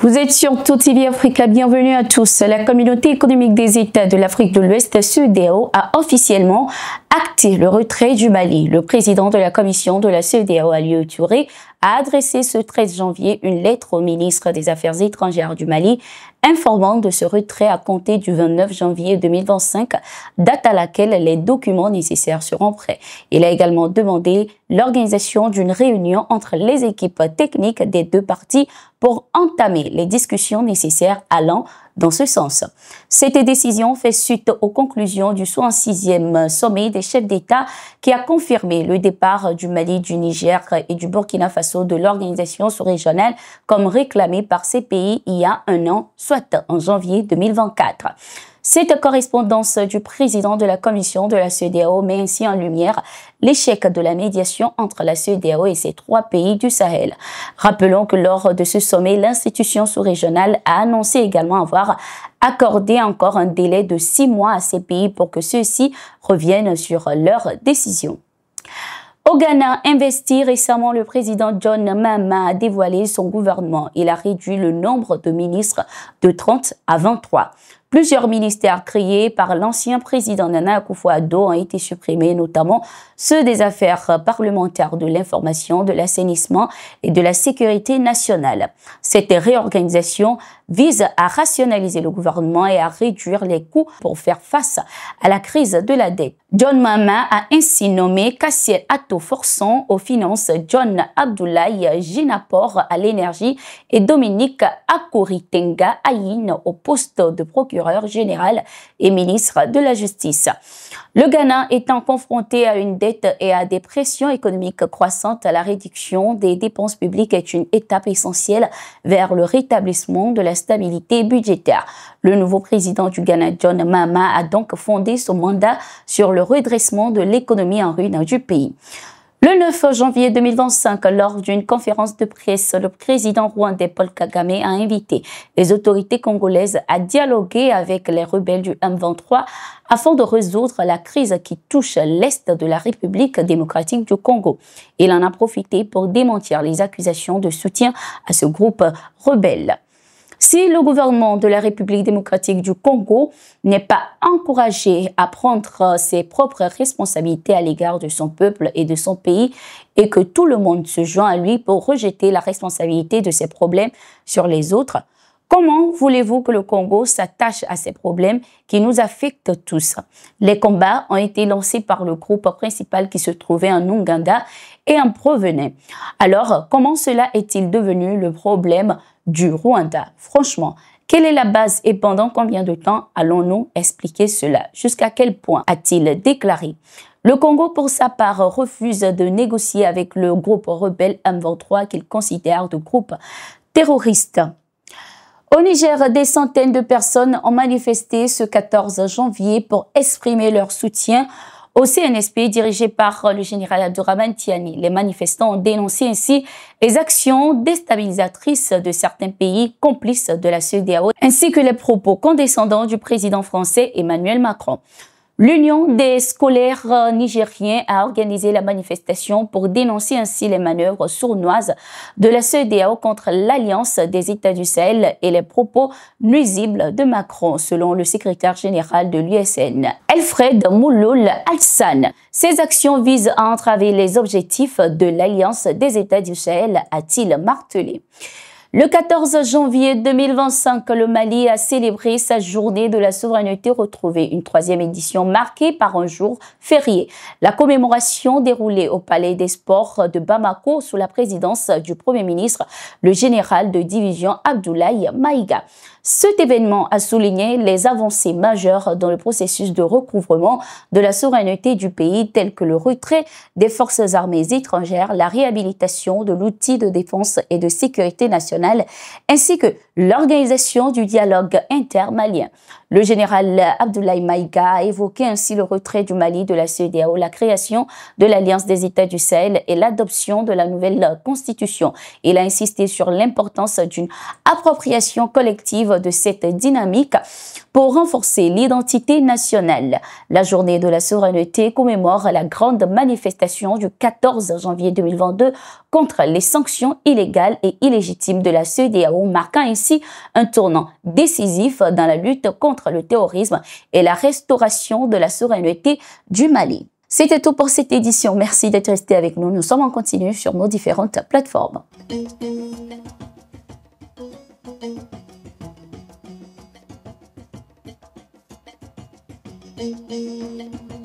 Vous êtes sur TOTV Africa, bienvenue à tous. La communauté économique des États de l'Afrique de l'Ouest, CEDEAO, a officiellement acté le retrait du Mali. Le président de la commission de la CEDEAO, Alieu Touré, a adressé ce 13 janvier une lettre au ministre des Affaires étrangères du Mali informant de ce retrait à compter du 29 janvier 2025, date à laquelle les documents nécessaires seront prêts. Il a également demandé l'organisation d'une réunion entre les équipes techniques des deux parties pour entamer les discussions nécessaires allant dans ce sens. Cette décision fait suite aux conclusions du 66e sommet des chefs d'État qui a confirmé le départ du Mali, du Niger et du Burkina Faso de l'organisation sous-régionale comme réclamé par ces pays il y a un an, soit en janvier 2024. Cette correspondance du président de la commission de la CEDEAO met ainsi en lumière l'échec de la médiation entre la CEDEAO et ces trois pays du Sahel. Rappelons que lors de ce sommet, l'institution sous-régionale a annoncé également avoir accordé encore un délai de 6 mois à ces pays pour que ceux-ci reviennent sur leurs décisions. Au Ghana, investi récemment, le président John Mahama a dévoilé son gouvernement. Il a réduit le nombre de ministres de 30 à 23. Plusieurs ministères créés par l'ancien président Nana Akufo-Addo ont été supprimés, notamment ceux des affaires parlementaires, de l'information, de l'assainissement et de la sécurité nationale. Cette réorganisation vise à rationaliser le gouvernement et à réduire les coûts pour faire face à la crise de la dette. John Mahama a ainsi nommé Cassiel Atto Forson aux finances, John Abdoulaye Jinapor à l'énergie et Dominique Akoritenga Ayin au poste de procureur général et ministre de la Justice. Le Ghana étant confronté à une dette et à des pressions économiques croissantes, la réduction des dépenses publiques est une étape essentielle vers le rétablissement de la stabilité budgétaire. Le nouveau président du Ghana, John Mahama, a donc fondé son mandat sur le redressement de l'économie en ruine du pays. Le 9 janvier 2025, lors d'une conférence de presse, le président rwandais Paul Kagame a invité les autorités congolaises à dialoguer avec les rebelles du M23 afin de résoudre la crise qui touche l'Est de la République démocratique du Congo. Il en a profité pour démentir les accusations de soutien à ce groupe rebelle. Si le gouvernement de la République démocratique du Congo n'est pas encouragé à prendre ses propres responsabilités à l'égard de son peuple et de son pays et que tout le monde se joint à lui pour rejeter la responsabilité de ses problèmes sur les autres, comment voulez-vous que le Congo s'attache à ces problèmes qui nous affectent tous? Les combats ont été lancés par le groupe principal qui se trouvait en Ouganda et en provenait. Alors, comment cela est-il devenu le problème du Rwanda? Franchement, quelle est la base et pendant combien de temps allons-nous expliquer cela? Jusqu'à quel point a-t-il déclaré? Le Congo, pour sa part, refuse de négocier avec le groupe rebelle M23 qu'il considère de groupe terroriste. Au Niger, des centaines de personnes ont manifesté ce 14 janvier pour exprimer leur soutien au CNSP dirigé par le général Abdourahmane Tiani. Les manifestants ont dénoncé ainsi les actions déstabilisatrices de certains pays complices de la CEDEAO ainsi que les propos condescendants du président français Emmanuel Macron. L'Union des scolaires nigériens a organisé la manifestation pour dénoncer ainsi les manœuvres sournoises de la CEDEAO contre l'Alliance des États du Sahel et les propos nuisibles de Macron, selon le secrétaire général de l'USN, Alfred Mouloul Alsan. Ces actions visent à entraver les objectifs de l'Alliance des États du Sahel, a-t-il martelé. Le 14 janvier 2025, le Mali a célébré sa journée de la souveraineté retrouvée, une 3e édition marquée par un jour férié. La commémoration déroulée au Palais des Sports de Bamako sous la présidence du Premier ministre, le général de division Abdoulaye Maïga. Cet événement a souligné les avancées majeures dans le processus de recouvrement de la souveraineté du pays, telles que le retrait des forces armées étrangères, la réhabilitation de l'outil de défense et de sécurité nationale, ainsi que l'organisation du dialogue intermalien. Le général Abdoulaye Maïga a évoqué ainsi le retrait du Mali de la CEDEAO, la création de l'Alliance des États du Sahel et l'adoption de la nouvelle constitution. Il a insisté sur l'importance d'une appropriation collective de cette dynamique pour renforcer l'identité nationale. La journée de la souveraineté commémore la grande manifestation du 14 janvier 2022 contre les sanctions illégales et illégitimes de la CEDEAO, marquant ainsi un tournant décisif dans la lutte contre le terrorisme et la restauration de la souveraineté du Mali. C'était tout pour cette édition. Merci d'être resté avec nous. Nous sommes en continu sur nos différentes plateformes. Thank you.